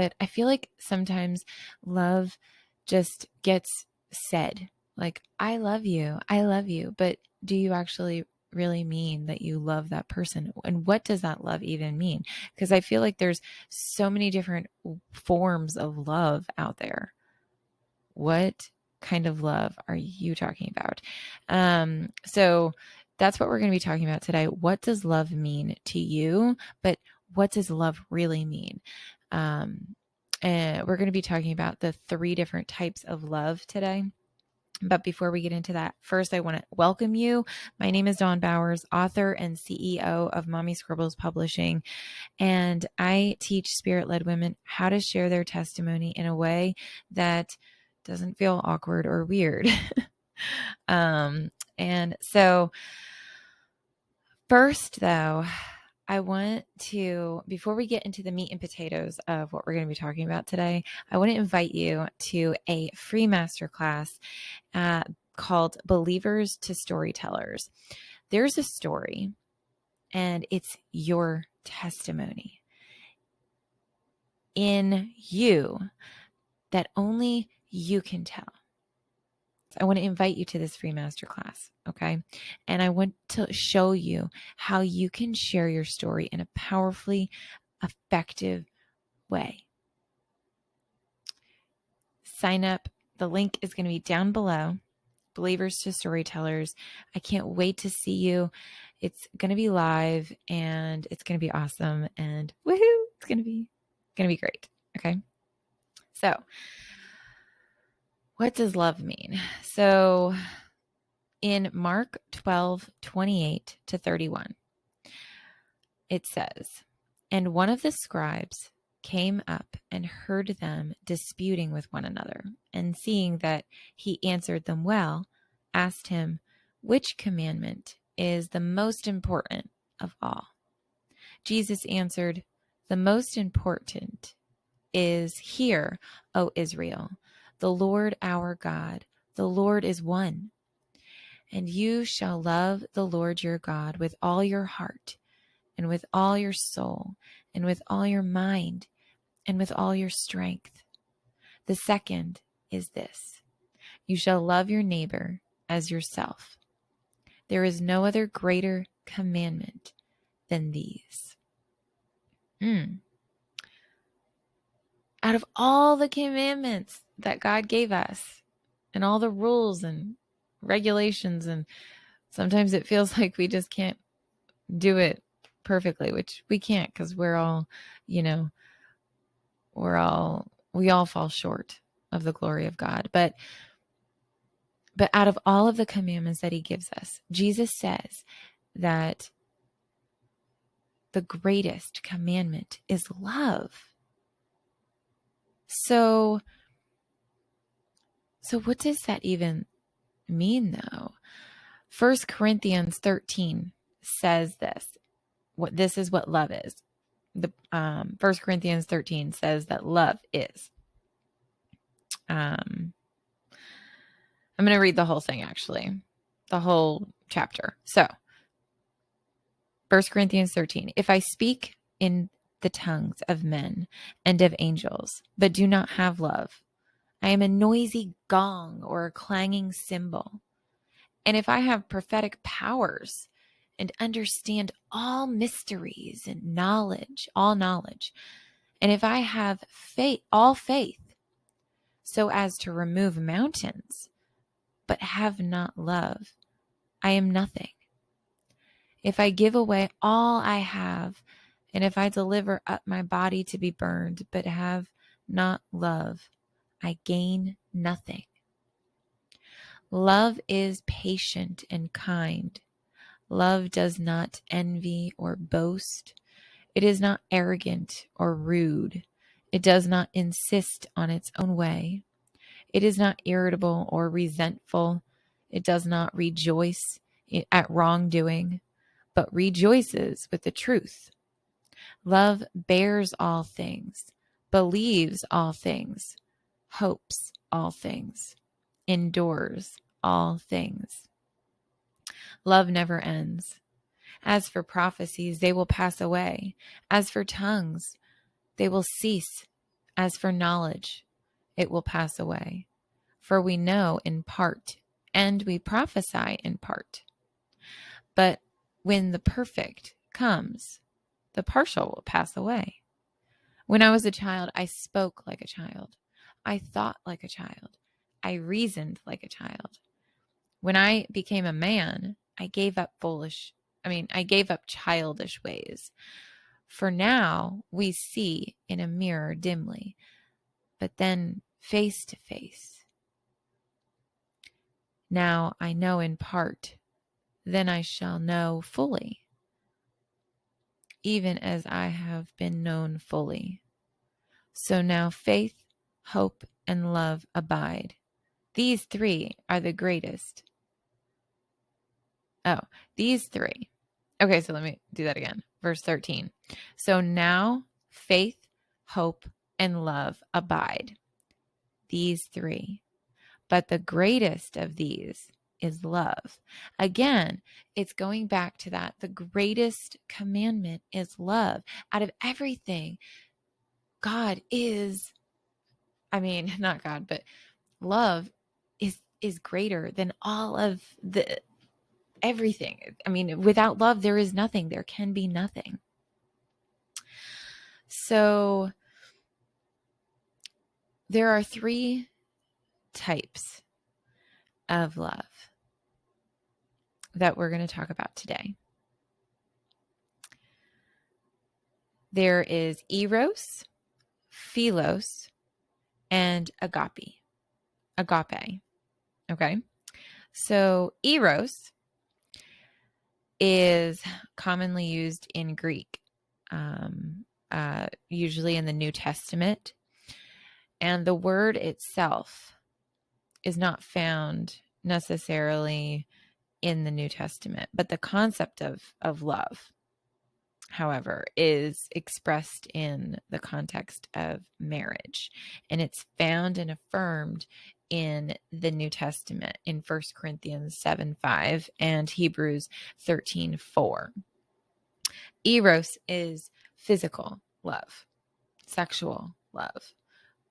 But I feel like sometimes love just gets said, like, I love you. I love you. But do you actually really mean that you love that person? And what does that love even mean? Because I feel like there's so many different forms of love out there. What kind of love are you talking about? So that's what we're going to be talking about today. What does love mean to you? But what does love really mean? And we're going to be talking about the 3 different types of love today. But before we get into that, first, I want to welcome you. My name is Dawn Bowers, author and CEO of Mommy Scribbles Publishing. And I teach spirit-led women how to share their testimony in a way that doesn't feel awkward or weird. And so first, though, I want to, before we get into the meat and potatoes of what we're going to be talking about today, I want to invite you to a free masterclass called Believers to Storytellers. There's a story, and it's your testimony in you that only you can tell. So I want to invite you to this free masterclass, okay? And I want to show you how you can share your story in a powerfully effective way. Sign up. The link is going to be down below. Believers to Storytellers. I can't wait to see you. It's going to be live and it's going to be awesome, and woohoo, it's going to be great. Okay. So, what does love mean? So, in Mark 12:28-31, it says, "And one of the scribes came up and heard them disputing with one another, and seeing that he answered them well, asked him, 'Which commandment is the most important of all?' Jesus answered, 'The most important is, Hear, O Israel, the Lord our God, the Lord is one. And you shall love the Lord your God with all your heart, and with all your soul, and with all your mind, and with all your strength. The second is this: you shall love your neighbor as yourself. There is no other greater commandment than these." Out of all the commandments that God gave us, and all the rules and regulations, and sometimes it feels like we just can't do it perfectly, which we can't, because we're all, we all fall short of the glory of God. But out of all of the commandments that he gives us, Jesus says that the greatest commandment is love. So what does that even mean, though? 1 Corinthians 13 says this. This is what love is. The 1 Corinthians 13 says that love is. I'm going to read the whole thing, actually, the whole chapter. So, 1 Corinthians 13. "If I speak in the tongues of men and of angels, but do not have love, I am a noisy gong or a clanging cymbal. And if I have prophetic powers and understand all mysteries and all knowledge, and if I have all faith, so as to remove mountains, but have not love, I am nothing. If I give away all I have, and if I deliver up my body to be burned, but have not love, I gain nothing. Love is patient and kind. Love does not envy or boast. It is not arrogant or rude. It does not insist on its own way. It is not irritable or resentful. It does not rejoice at wrongdoing, but rejoices with the truth. Love bears all things, believes all things, hopes all things, endures all things. Love never ends. As for prophecies, they will pass away. As for tongues, they will cease. As for knowledge, it will pass away. For we know in part, and we prophesy in part. But when the perfect comes, the partial will pass away. When I was a child, I spoke like a child. I thought like a child. I reasoned like a child. When I became a man, I gave up childish ways. For now we see in a mirror dimly, but then face to face. Now I know in part, then I shall know fully, even as I have been known fully. So now faith, hope, and love abide. These three are the greatest. Oh, these three. Okay, so let me do that again. Verse 13. So now faith, hope, and love abide. These three. But the greatest of these is love. Again, it's going back to that. The greatest commandment is love. Out of everything, God is, not God, but love is greater than all of the everything. Without love, there is nothing. There can be nothing. So there are three types of love that we're going to talk about today. There is eros, philos, and agape. Agape. Okay. So eros is commonly used in Greek, usually in the New Testament. And the word itself is not found necessarily in the New Testament, but the concept of love, however, is expressed in the context of marriage. And it's found and affirmed in the New Testament in 1 Corinthians 7:5 and Hebrews 13:4. Eros is physical love, sexual love,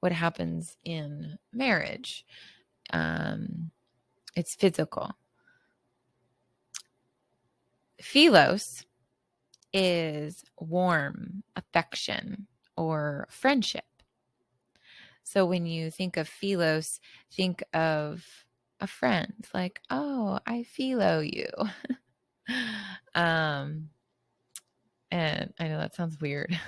what happens in marriage. It's physical. Philos is warm affection or friendship. So when you think of philos, think of a friend, like, oh, I philo you. And I know that sounds weird.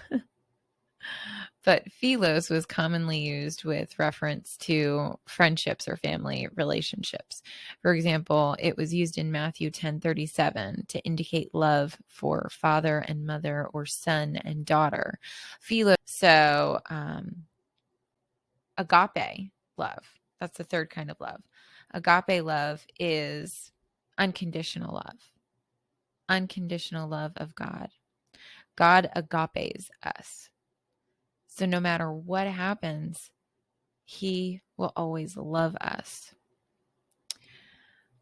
But philos was commonly used with reference to friendships or family relationships. For example, it was used in Matthew 10:37 to indicate love for father and mother or son and daughter. Philos. So agape love, that's the third kind of love. Agape love is unconditional love of God. God agapes us. So no matter what happens, he will always love us.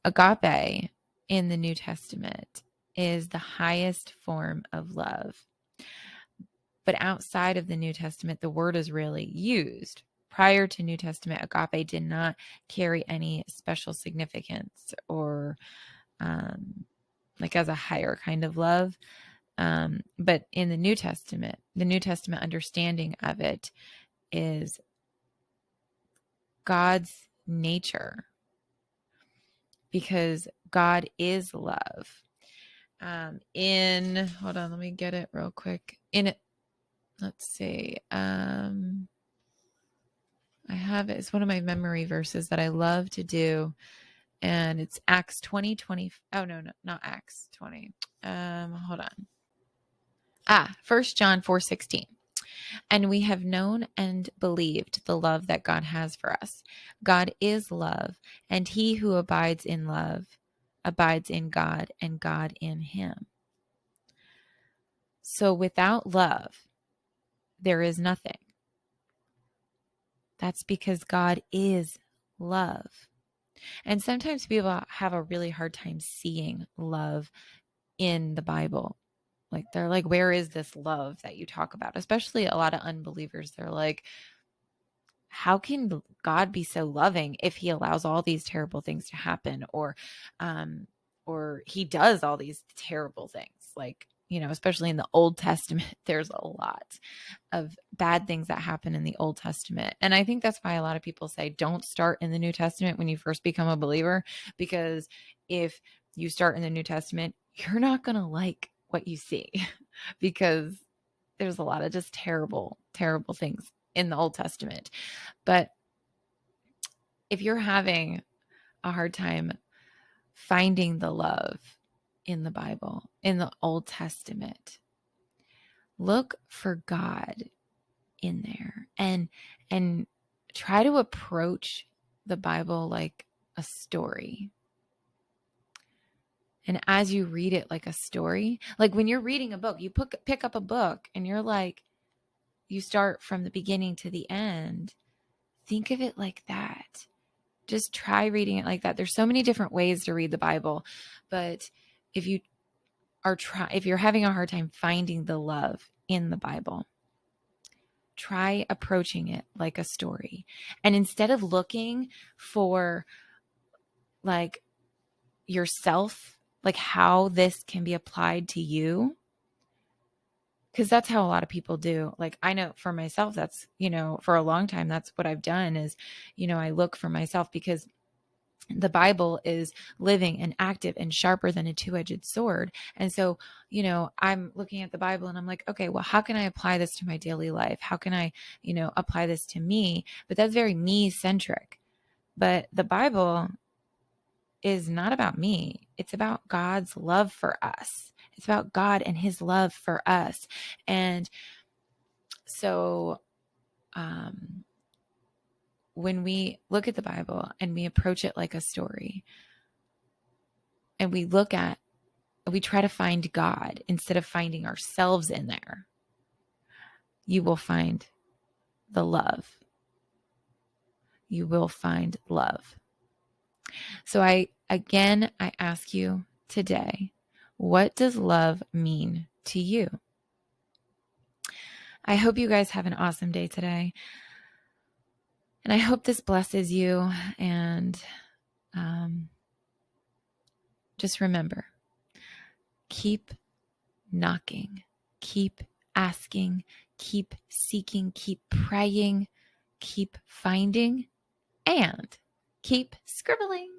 Agape in the New Testament is the highest form of love. But outside of the New Testament, the word is really used. Prior to New Testament, agape did not carry any special significance or like as a higher kind of love. But in the New Testament understanding of it is God's nature, because God is love. Hold on, let me get it real quick. Let's see. I have it. It's one of my memory verses that I love to do. And it's Acts 20:20. Oh, no, not Acts 20. Hold on. 1 John 4:16. And we have known and believed the love that God has for us. God is love, and he who abides in love abides in God, and God in him. So without love, there is nothing. That's because God is love. And sometimes people have a really hard time seeing love in the Bible. Like, they're like, where is this love that you talk about? Especially a lot of unbelievers. They're like, how can God be so loving if he allows all these terrible things to happen, or he does all these terrible things? Like, especially in the Old Testament, there's a lot of bad things that happen in the Old Testament. And I think that's why a lot of people say don't start in the New Testament when you first become a believer, because if you start in the New Testament, you're not going to like what you see because there's a lot of just terrible, terrible things in the Old Testament. But if you're having a hard time finding the love in the Bible, in the Old Testament, look for God in there and try to approach the Bible like a story. And as you read it like a story, like when you're reading a book, you pick up a book and you're like, you start from the beginning to the end. Think of it like that. Just try reading it like that. There's so many different ways to read the Bible, but if you're having a hard time finding the love in the Bible, try approaching it like a story. And instead of looking for like yourself, like how this can be applied to you, because that's how a lot of people do. Like, I know for myself, that's, for a long time, that's what I've done is, I look for myself, because the Bible is living and active and sharper than a two-edged sword. And so, I'm looking at the Bible and I'm like, okay, well, how can I apply this to my daily life? How can I, apply this to me? But that's very me centric. But the Bible is not about me. It's about God's love for us. It's about God and his love for us. And so, when we look at the Bible and we approach it like a story, and we try to find God instead of finding ourselves in there, you will find the love. You will find love. So I ask you today, what does love mean to you? I hope you guys have an awesome day today. And I hope this blesses you. And just remember, keep knocking, keep asking, keep seeking, keep praying, keep finding, and keep scribbling.